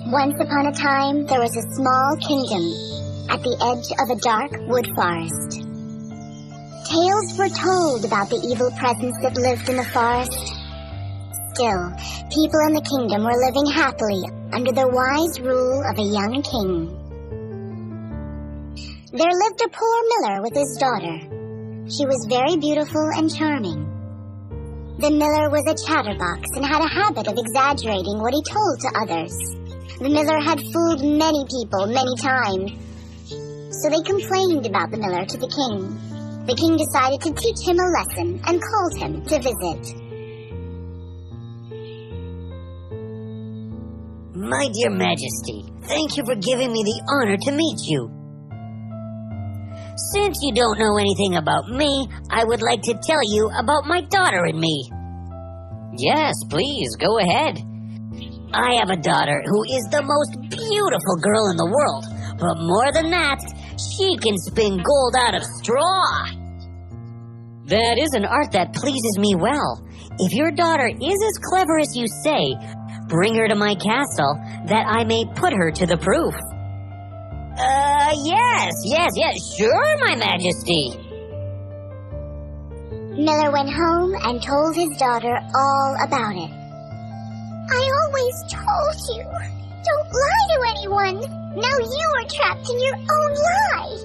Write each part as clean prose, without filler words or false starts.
Once upon a time, there was a small kingdom at the edge of a dark wood forest. Tales were told about the evil presence that lived in the forest. Still, people in the kingdom were living happily under the wise rule of a young king. There lived a poor miller with his daughter. She was very beautiful and charming. The miller was a chatterbox and had a habit of exaggerating what he told to others. The miller had fooled many people many times, so they complained about the miller to the king. The king decided to teach him a lesson and called him to visit. My dear Majesty, thank you for giving me the honor to meet you. Since you don't know anything about me, I would like to tell you about my daughter and me. Yes, please, go ahead. I have a daughter who is the most beautiful girl in the world, but more than that, she can spin gold out of straw. That is an art that pleases me well. If your daughter is as clever as you say, bring her to my castle that I may put her to the proof. Yes, sure, my Majesty. Miller went home and told his daughter all about it. I always told you, don't lie to anyone. Now you are trapped in your own lie.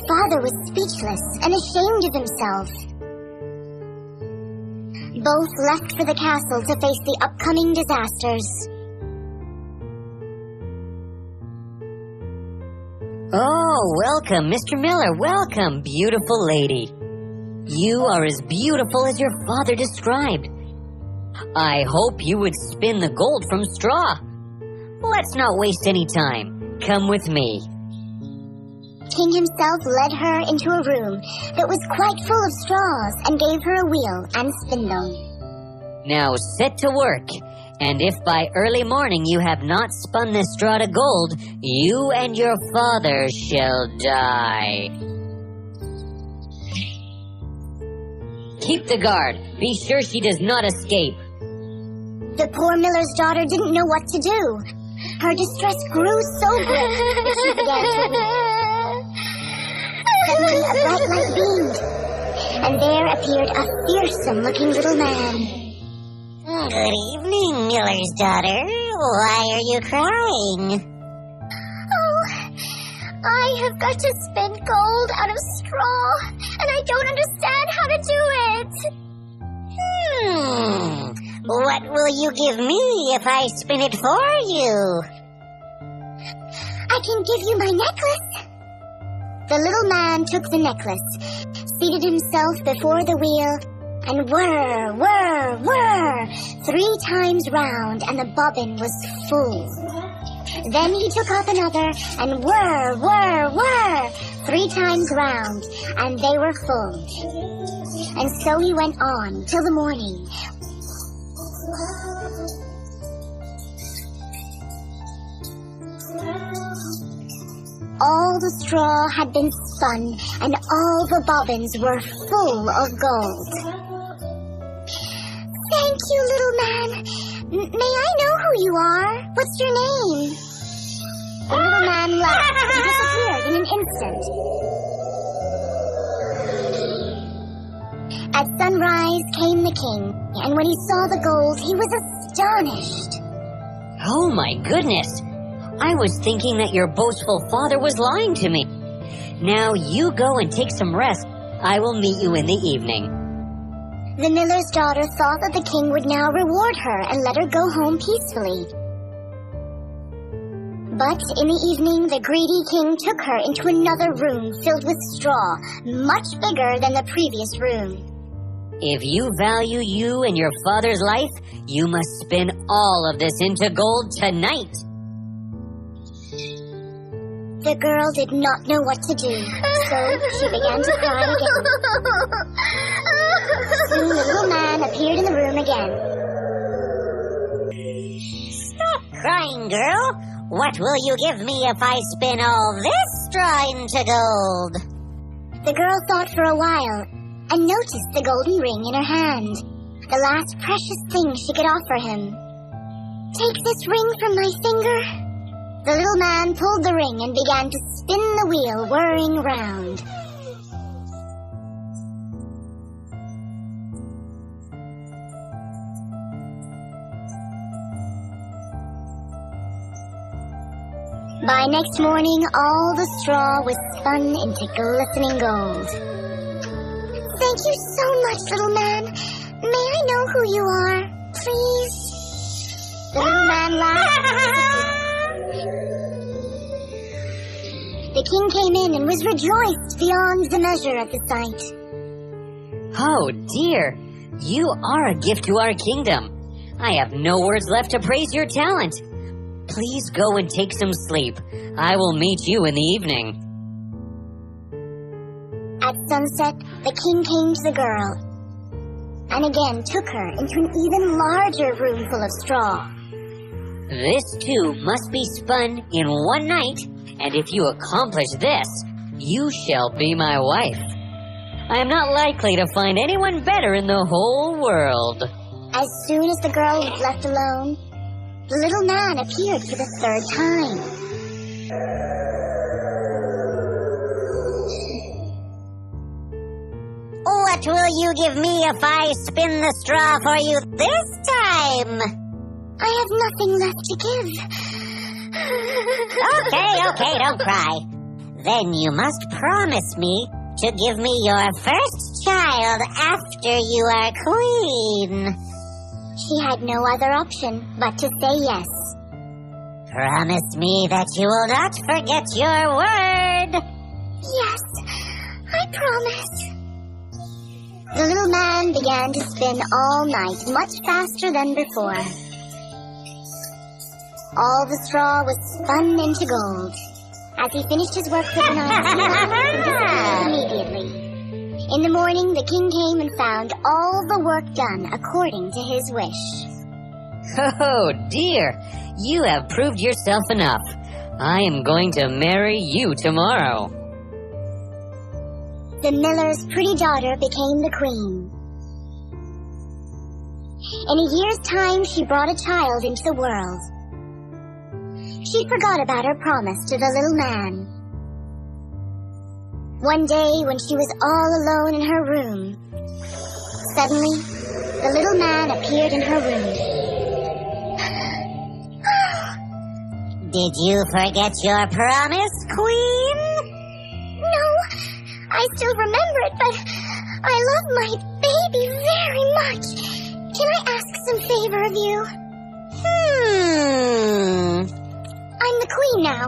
Father was speechless and ashamed of himself. Both left for the castle to face the upcoming disasters. Oh, welcome, Mr. Miller, welcome, beautiful lady. You are as beautiful as your father described. I hope you would spin the gold from straw. Let's not waste any time. Come with me. King himself led her into a room that was quite full of straws and gave her a wheel and spindle. Now set to work, and if by early morning you have not spun this straw to gold, you and your father shall die. Keep the guard. Be sure she does not escape. The poor miller's daughter didn't know what to do. Her distress grew so great that she began to weep. Suddenly a bright light beamed, and there appeared a fearsome-looking little man. Good evening, miller's daughter. Why are you crying? Oh, I have got to spin gold out of straw, and I don't understand how to do it. What will you give me if I spin it for you? I can give you my necklace. The little man took the necklace, seated himself before the wheel, and whir, whir, whir, 3 times round, and the bobbin was full. Then he took up another, and whir, whir, whir, 3 times round, and they were full. And so he went on till the morning. All the straw had been spun, and all the bobbins were full of gold. Thank you, little man. May I know who you are? What's your name? The little man laughed and disappeared in an instant. At sunrise came the king, and when he saw the gold, he was astonished. Oh my goodness! I was thinking that your boastful father was lying to me. Now you go and take some rest. I will meet you in the evening. The miller's daughter thought that the king would now reward her and let her go home peacefully. But in the evening, the greedy king took her into another room filled with straw, much bigger than the previous room. If you value you and your father's life, you must spin all of this into gold tonight. The girl did not know what to do, so she began to cry again. Soon the little man appeared in the room again. Stop crying, girl. What will you give me if I spin all this straw into gold? The girl thought for a while and noticed the golden ring in her hand, the last precious thing she could offer him. take this ring from my finger? The little man pulled the ring and began to spin the wheel, whirring round. By next morning, all the straw was spun into glistening gold. Thank you so much, little man. May I know who you are, please? The little man laughed. The king came in and was rejoiced beyond the measure at the sight. Oh, dear. You are a gift to our kingdom. I have no words left to praise your talent. Please go and take some sleep. I will meet you in the evening. At sunset, the king came to the girl and again took her into an even larger room full of straw. This too must be spun in one night, and if you accomplish this, you shall be my wife. I am not likely to find anyone better in the whole world. As soon as the girl was left alone, the little man appeared for the third time. What will you give me if I spin the straw for you this time? I have nothing left to give. Okay, don't cry. Then you must promise me to give me your first child after you are queen. She had no other option but to say yes. Promise me that you will not forget your word. Yes, I promise. The little man began to spin all night, much faster than before. All the straw was spun into gold. As he finished his work for the night, he laughed and disappeared immediately. In the morning, the king came and found all the work done according to his wish. Oh, dear. You have proved yourself enough. I am going to marry you tomorrow. The miller's pretty daughter became the queen. In a year's time, she brought a child into the world. She forgot about her promise to the little man. One day, when she was all alone in her room, suddenly, the little man appeared in her room. Did you forget your promise, queen? No, I still remember it, but I love my baby very much. Can I ask some favor of you? I'm the queen now.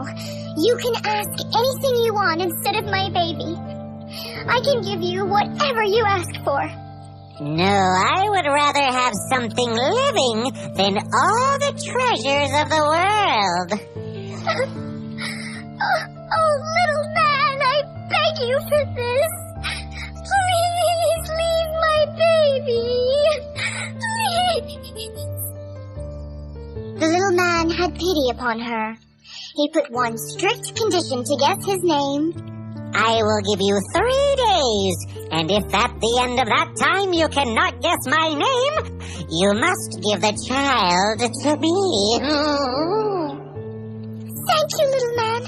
You can ask anything you want instead of my baby. I can give you whatever you ask for. No, I would rather have something living than all the treasures of the world. Oh, little man, I beg you for this. Please leave my baby. Please. The little man had pity upon her. He put one strict condition to guess his name. I will give you 3 days, and if at the end of that time you cannot guess my name, you must give the child to me. Thank you, little man.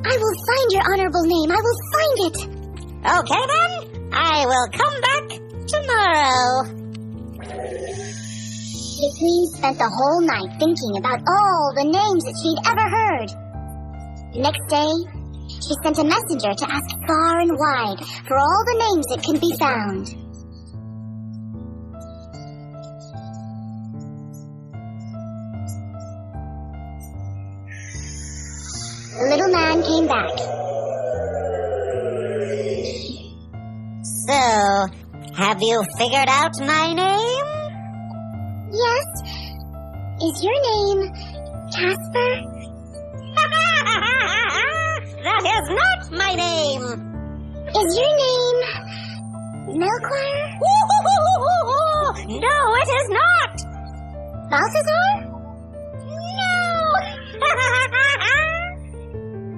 I will find your honorable name. I will find it. Okay, then. I will come back tomorrow. The queen spent the whole night thinking about all the names that she'd ever heard. The next day, she sent a messenger to ask far and wide for all the names that could be found. The little man came back. So, have you figured out my name? Yes? Is your name Casper? That is not my name. Is your name Milkwire? No, it is not. Balthazar? No.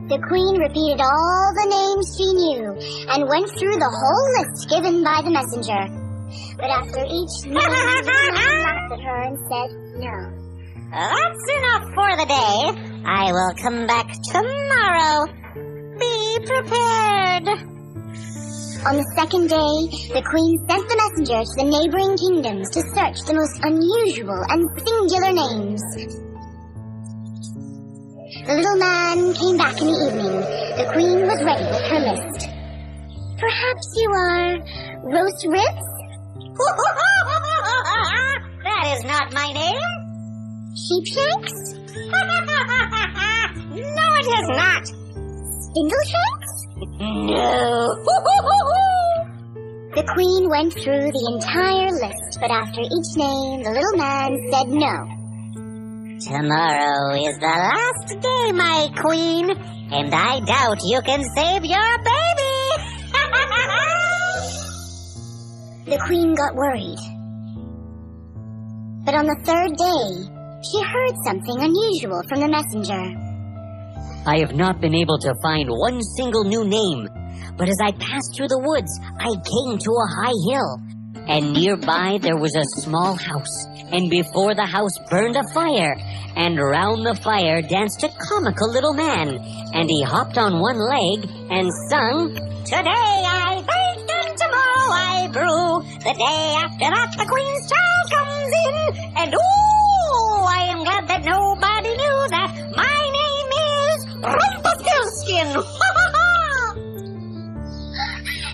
The queen repeated all the names she knew and went through the whole list given by the messenger. But after each name, the man laughed at her and said, "No, That's enough for the day. I will come back tomorrow. Be prepared. On the second day, the queen sent the messenger to the neighboring kingdoms to search the most unusual and singular names. The little man came back in the evening. The queen was ready with her list. Perhaps you are roast ribs? That is not my name. Sheepshanks? No, it is not. Spindleshanks? No. The queen went through the entire list, but after each name, the little man said no. Tomorrow is the last day, my queen, and I doubt you can save your baby. The queen got worried. But on the third day, she heard something unusual from the messenger. I have not been able to find one single new name, but as I passed through the woods, I came to a high hill, and nearby there was a small house, and before the house burned a fire, and round the fire danced a comical little man, and he hopped on one leg and sung, Today I bake and tomorrow I brew. The day after that the queen's child comes in, and ooh, I am glad that nobody knew that my name is Rumpelstiltskin.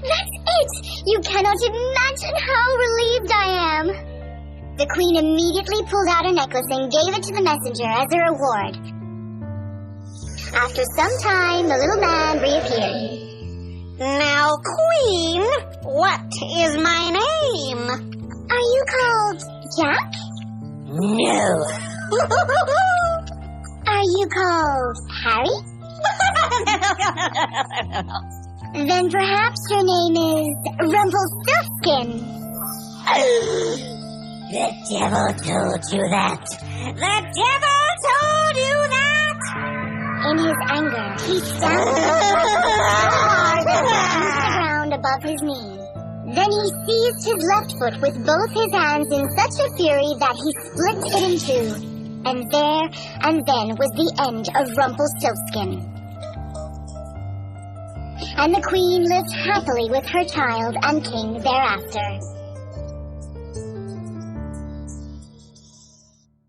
That's it! You cannot imagine how relieved I am. The queen immediately pulled out a necklace and gave it to the messenger as a reward. After some time, the little man reappeared. Now, queen, what is my name? Are you called Jack? No. Are you called Harry? Then perhaps your name is Rumpelstiltskin. The devil told you that. The devil told you that. In his anger, he stamped the ground above his knee. Then he seized his left foot with both his hands in such a fury that he split it in two. And there and then was the end of Rumpelstiltskin. And the queen lived happily with her child and king thereafter.